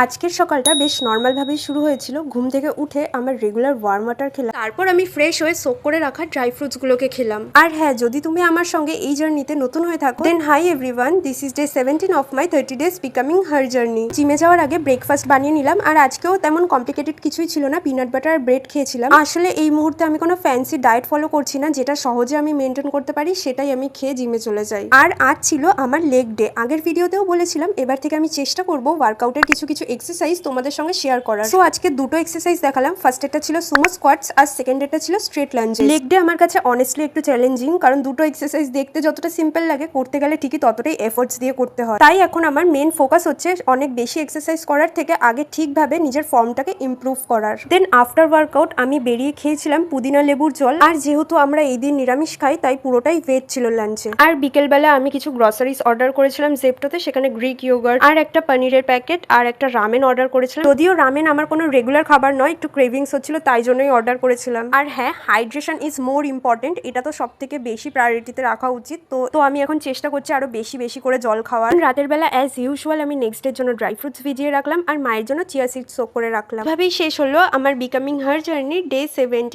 আজকের সকালটা বেশ নর্মালভাবেই শুরু হয়েছিল। ঘুম থেকে উঠে আমার রেগুলার ওয়ার্ম ওয়াটার খেলাম, তারপর আমি ফ্রেশ হয়ে সোক করে রাখা ড্রাই ফ্রুটসগুলোকে খেলাম। আর হ্যাঁ, যদি তুমি আমার সঙ্গে এই জার্নিতে নতুন হয়ে থাকো, then hi everyone, this is day 17 of my 30 days becoming her journey. জিমে যাওয়ার আগে ব্রেকফাস্ট বানিয়ে নিলাম, আর আজকেও তেমন কমপ্লিকেটেড কিছুই ছিল না, পিনাট বাটার আর ব্রেড খেয়েছিলাম। আসলে এই মুহূর্তে আমি কোনো ফ্যান্সি ডায়েট ফলো করছি না, যেটা সহজে আমি মেনটেন করতে পারি সেটাই আমি খেয়ে জিমে চলে যাই। আর আজ ছিল আমার লেগ ডে। আগের ভিডিওতেও বলেছিলাম এবার থেকে আমি চেষ্টা করবো ওয়ার্কআউটের কিছু কিছু এক্সারসাইজ তোমাদের সঙ্গে শেয়ার করার। সো আজকে দুটো এক্সারসাইজ দেখালাম। ফার্স্ট এটা ছিল সুমো স্কোয়াটস আর সেকেন্ড এটা ছিল স্ট্রেট লাঞ্জ। লেগ ডে আমার কাছে অনেস্টলি একটু চ্যালেঞ্জিং, কারণ দুটো এক্সারসাইজ দেখতে যতটা সিম্পল লাগে, করতে গেলে ঠিকই ততটাই এফোর্টস দিয়ে করতে হয়। তাই এখন আমার মেন ফোকাস হচ্ছে অনেক বেশি এক্সারসাইজ করার থেকে আগে ঠিকভাবে নিজের ফর্মটাকে ইমপ্রুভ করার। দেন আফটার ওয়ার্কআউট আমি বেরিয়ে খেয়েছিলাম পুদিনা লেবুর জল। আর যেহেতু আমরা এই দিন নিরামিষ খাই, তাই পুরোটাই ভেজ ছিল লাঞ্চে। আর বিকেলবেলা আমি কিছু গ্রসারিজ অর্ডার করেছিলাম জেপ্টোতে, সেখানে গ্রিক ইয়োগার্ট আর একটা পনিরের প্যাকেট আর একটা রামেন অর্ডার করেছিলাম। যদিও রামেন আমার কোনো রেগুলার খাবার নয়, একটু ক্রেভিংস হচ্ছিল তাই জন্যই অর্ডার করেছিলাম। আর হ্যাঁ, হাইড্রেশন ইজ মোর ইম্পর্টেন্ট, এটা তো সব থেকে বেশি প্রায়োরিটিতে রাখা উচিত। তো আমি এখন চেষ্টা করছি আরো বেশি বেশি করে জল খাওয়ার। রাতের বেলা অ্যাজ ইউজুয়াল আমি নেক্সট ডের জন্য ড্রাই ফ্রুটস ভিজিয়ে রাখলাম আর মায়ের জন্য চিয়া সিডস সোক করে রাখলাম। এভাবেই শেষ হলো আমার বিকামিং হার জার্নি ডে 17।